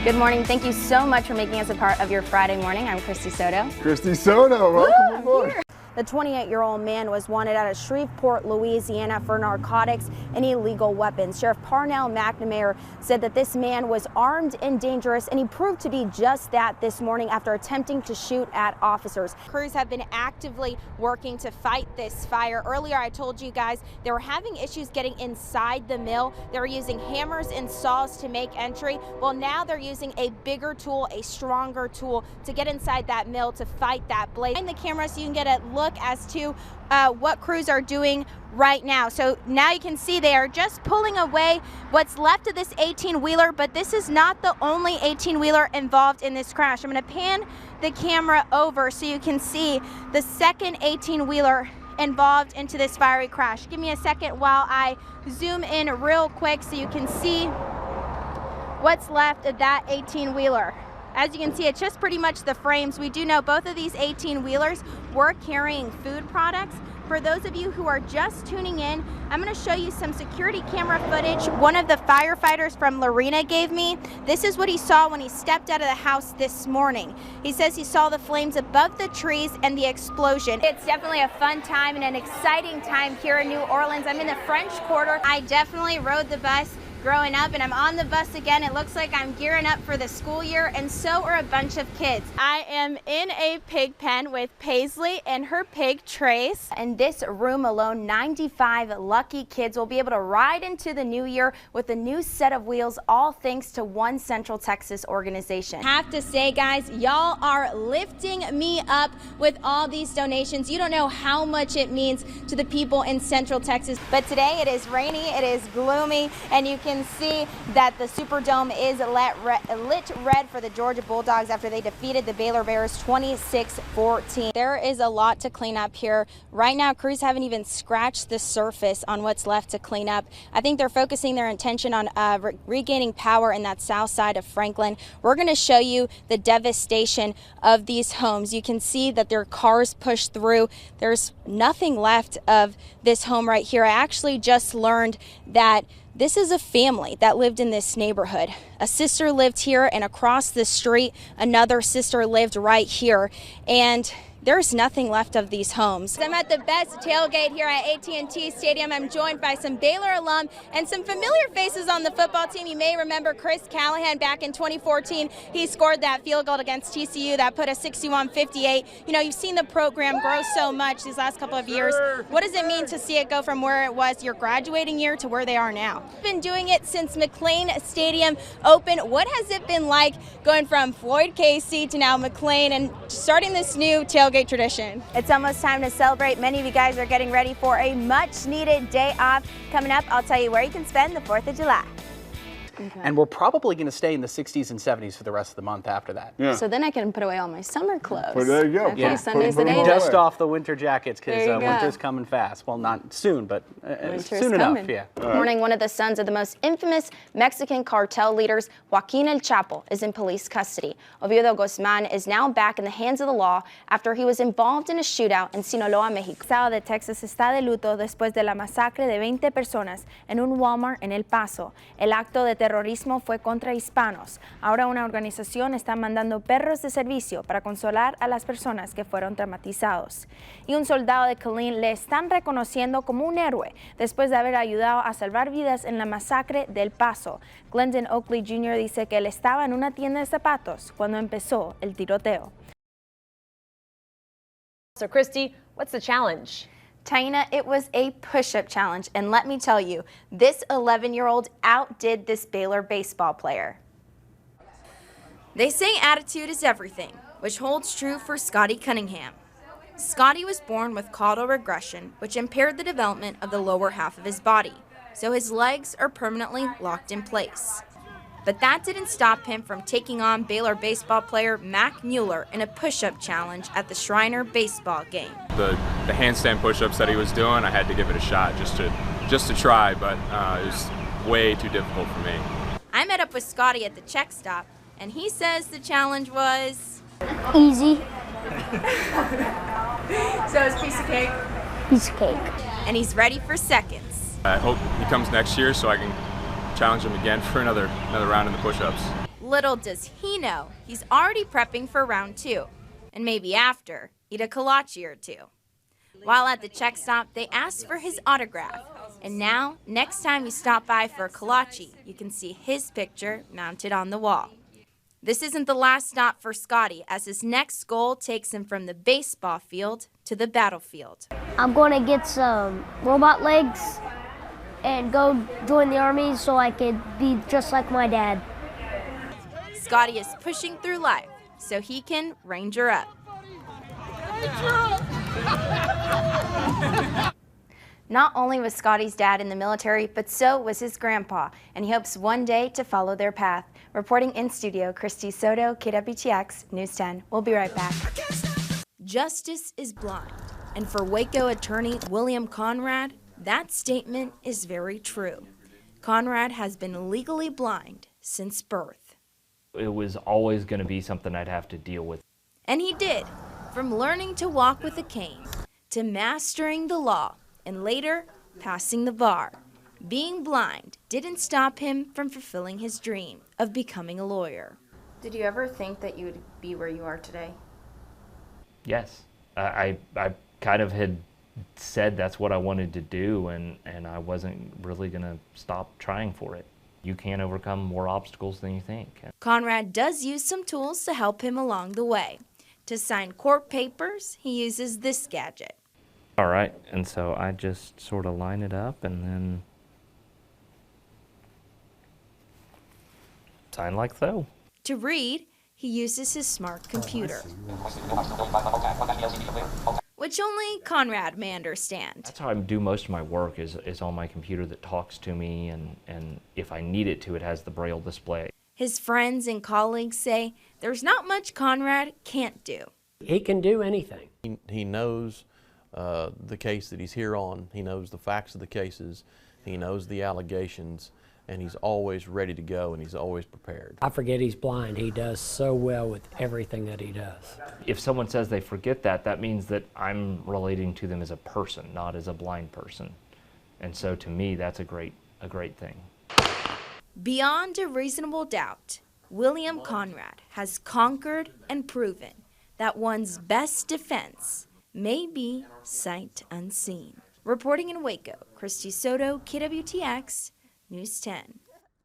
Good morning. Thank you so much for making us a part of your Friday morning. I'm Christy Soto. Christy Soto, welcome aboard. The 28-year-old man was wanted out of Shreveport, Louisiana for narcotics and illegal weapons. Sheriff Parnell McNamara said that this man was armed and dangerous, and he proved to be just that this morning after attempting to shoot at officers. Crews have been actively working to fight this fire. Earlier, I told you guys they were having issues getting inside the mill. They were using hammers and saws to make entry. Well, now they're using a bigger tool, a stronger tool to get inside that mill to fight that blaze. Behind the camera so you can get a look as to what crews are doing right now. So now you can see they are just pulling away what's left of this 18-wheeler, but this is not the only 18-wheeler involved in this crash. I'm going to pan the camera over so you can see the second 18-wheeler involved into this fiery crash. Give me a second while I zoom in real quick so you can see what's left of that 18-wheeler. As you can see, it's just pretty much the frames. We do know both of these 18-wheelers were carrying food products. For those of you who are just tuning in, I'm going to show you some security camera footage one of the firefighters from Lorena gave me. This is what he saw when he stepped out of the house this morning. He says he saw the flames above the trees and the explosion. It's definitely a fun time and an exciting time here in New Orleans. I'm in the French Quarter. I definitely rode the bus growing up, and I'm on the bus again. It looks like I'm gearing up for the school year, and so are a bunch of kids. I am in a pig pen with Paisley and her pig Trace. In this room alone, 95 lucky kids will be able to ride into the new year with a new set of wheels, all thanks to one Central Texas organization. Have to say, guys, y'all are lifting me up with all these donations. You don't know how much it means to the people in Central Texas. But today it is rainy, it is gloomy, and you can see that the Superdome is lit red for the Georgia Bulldogs after they defeated the Baylor Bears 26-14. There is a lot to clean up here. Right now, crews haven't even scratched the surface on what's left to clean up. I think they're focusing their attention on regaining power in that south side of Franklin. We're going to show you the devastation of these homes. You can see that their cars pushed through. There's nothing left of this home right here. I actually just learned that this is a family that lived in this neighborhood. A sister lived here, and across the street, another sister lived right here. And there's nothing left of these homes. I'm at the best tailgate here at AT&T Stadium. I'm joined by some Baylor alum and some familiar faces on the football team. You may remember Chris Callahan back in 2014. He scored that field goal against TCU that put us 61-58. You know, you've seen the program grow so much these last couple of years. What does it mean to see it go from where it was your graduating year to where they are now? Been doing it since McLean Stadium opened. What has it been like going from Floyd Casey to now McLean and starting this new tailgate tradition? It's almost time to celebrate. Many of you guys are getting ready for a much needed day off. Coming up, I'll tell you where you can spend the 4th of July. Okay. And we're probably going to stay in the 60s and 70s for the rest of the month after that. Yeah. So then I can put away all my summer clothes. Well, there you go. Okay, yeah. Sunday's the day. Dust off the winter jackets because winter's coming fast. Well, not soon, but soon enough. Yeah. This morning, one of the sons of the most infamous Mexican cartel leaders, Joaquin El Chapo, is in police custody. Oviedo Guzman is now back in the hands of the law after he was involved in a shootout in Sinaloa, Mexico. El estado de Texas está de luto después de la masacre de 20 personas en un Walmart en El Paso. El acto de terrorismo fue contra hispanos. Ahora una organización está mandando perros de servicio para consolar a las personas que fueron traumatizados. Y un soldado de Killeen le están reconociendo como un héroe después de haber ayudado a salvar vidas en la masacre del Paso. Glendon Oakley Jr. dice que él estaba en una tienda de zapatos cuando empezó el tiroteo. So Christy, what's the challenge? Taina, it was a push-up challenge, and let me tell you, this 11-year-old outdid this Baylor baseball player. They say attitude is everything, which holds true for Scotty Cunningham. Scotty was born with caudal regression, which impaired the development of the lower half of his body, so his legs are permanently locked in place. But that didn't stop him from taking on Baylor baseball player Mac Mueller in a push-up challenge at the Shriner baseball game. The handstand push-ups that he was doing, I had to give it a shot just to try, but it was way too difficult for me. I met up with Scotty at the check stop, and he says the challenge was easy. So it's piece of cake? Piece of cake. And he's ready for seconds. I hope he comes next year so I can challenge him again for another round in the push-ups. Little does he know, he's already prepping for round 2, and maybe after, eat a kolache or 2. While at the check stop, they asked for his autograph, and now, next time you stop by for a kolache, you can see his picture mounted on the wall. This isn't the last stop for Scotty, as his next goal takes him from the baseball field to the battlefield. I'm going to get some robot legs and go join the army so I could be just like my dad. Scotty is pushing through life so he can ranger up. Not only was Scotty's dad in the military, but so was his grandpa, and he hopes one day to follow their path. Reporting in studio, Christy Soto, KWTX News 10. We'll be right back. Justice is blind, and for Waco attorney William Conrad, that statement is very true. Conrad has been legally blind since birth. It was always going to be something I'd have to deal with. And he did, from learning to walk with a cane, to mastering the law, and later passing the bar. Being blind didn't stop him from fulfilling his dream of becoming a lawyer. Did you ever think that you would be where you are today? Yes. I kind of had said that's what I wanted to do, and I wasn't really going to stop trying for it. You can overcome more obstacles than you think. Conrad does use some tools to help him along the way. To sign court papers, he uses this gadget. All right, and so I just sort of line it up and then sign like so. To read, he uses his smart computer, which only Conrad may understand. That's how I do most of my work is on my computer that talks to me, and if I need it to, it has the Braille display. His friends and colleagues say there's not much Conrad can't do. He can do anything. He knows the case that he's here on. He knows the facts of the cases. He knows the allegations, and he's always ready to go, and he's always prepared. I forget he's blind. He does so well with everything that he does. If someone says they forget that, that means that I'm relating to them as a person, not as a blind person. And so to me, that's a great thing. Beyond a reasonable doubt, William Conrad has conquered and proven that one's best defense may be sight unseen. Reporting in Waco, Christy Soto, KWTX News 10.